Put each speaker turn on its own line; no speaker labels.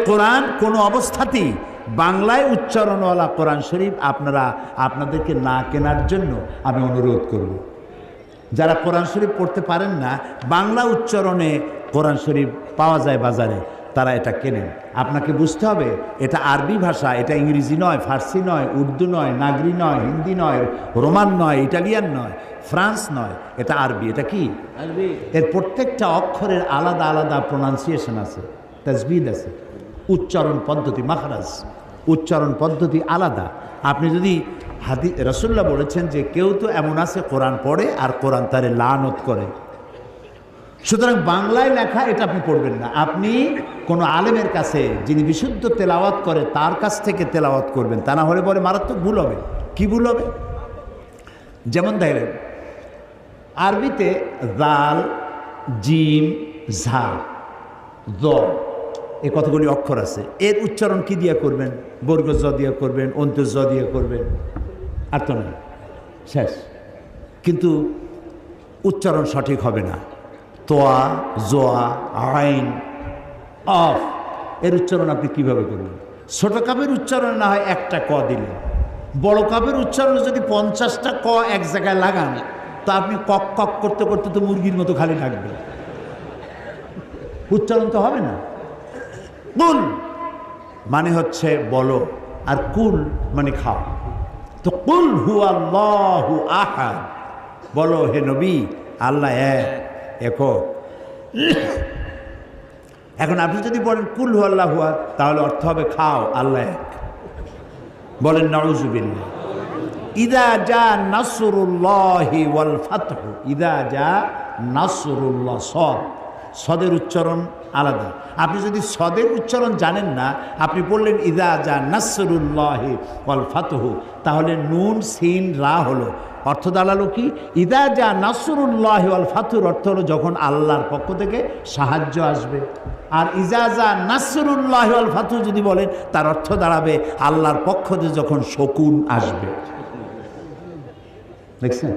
কোরআন কোনো অবস্থাতেই বাংলায় উচ্চারণওয়ালা কোরআন শরীফ আপনাদেরকে না কেনার জন্য আমি অনুরোধ করব। যারা কোরআন শরীফ পড়তে পারেন না, বাংলা উচ্চারণে কোরআন শরীফ পাওয়া যায় বাজারে, তারা এটা কেনেন। আপনাকে বুঝতে হবে এটা আরবি ভাষা, এটা ইংরেজি নয়, ফার্সি নয়, উর্দু নয়, নাগরি নয়, হিন্দি নয়, রোমান নয়, ইটালিয়ান নয়, ফ্রান্স নয়, এটা আরবি। এটা কি আরবি? এর প্রত্যেকটা অক্ষরের আলাদা আলাদা প্রোনাউন্সিয়েশন আছে, তাজবিদ আছে, উচ্চারণ পদ্ধতি, মাখরাজ উচ্চারণ পদ্ধতি আলাদা। আপনি যদি রাসূলুল্লাহ বলেছেন যে কেউ তো এমন আছে কোরআন পড়ে আর কোরআন তারে লানত করে, সুতরাং বাংলায় লেখা এটা আপনি পড়বেন না। আপনি কোনো আলেমের কাছে যিনি বিশুদ্ধ তেলাওয়াত করে তার কাছ থেকে তেলাওয়াত করবেন, তা না হলে পরে মারাত্মক ভুল হবে। কি ভুল হবে? যেমন দেখেন আরবিতে জাল, জিম, ঝা, জ, এই কতগুলি অক্ষর আছে। এর উচ্চারণ কি দিয়ে করবেন? বর্গ জ দিয়ে করবেন, অন্তর জ দিয়ে করবেন, আর তো না, শেষ। কিন্তু উচ্চারণ সঠিক হবে না। তোয়া, জোয়া, আইন, অফ, এর উচ্চারণ আপনি কিভাবে করবেন? ছোট কাপের উচ্চারণ না হয় একটা ক দিলেন, বড় কাপের উচ্চারণ যদি 50টা ক এক জায়গায় লাগান, তো আপনি কক কক করতে করতে তো মুরগির মতো খালি থাকবে, উচ্চারণ তো হবে না। কুল মানে হচ্ছে বলো, আর কুল মানে খাও। তো কুল হুয়াল্লাহু আহাদ, বলো হে নবী আল্লাহ এক, একক। এখন আপনি যদি বলেন কুল হুয়াল্লাহু আহাদ, তাহলে অর্থ হবে খাও, আল্লাহ এক। বলেন নাউযুবিল্লাহ। ইদা জা নাসরুল্লাহি ওয়াল ফাতহু, ইদা জা নাসরুল্লাহ, সদের উচ্চারণ আলাদা। আপনি যদি সদের উচ্চারণ জানেন না, আপনি বললেন ইদা জা নাসরুল্লাহি ওয়াল ফাতহু, তাহলে নুন সিন রা হলো, অর্থ দাঁড়ালো কি? ইদা জা নাসরুল্লাহি ওয়াল ফাতহুর অর্থ হলো যখন আল্লাহর পক্ষ থেকে সাহায্য আসবে। আর ইজাজা নাসরুল্লাহি ওয়াল ফাতহু যদি বলেন, তার অর্থ দাঁড়াবে আল্লাহর পক্ষ থেকে যখন শকুন আসবে। দেখছেন?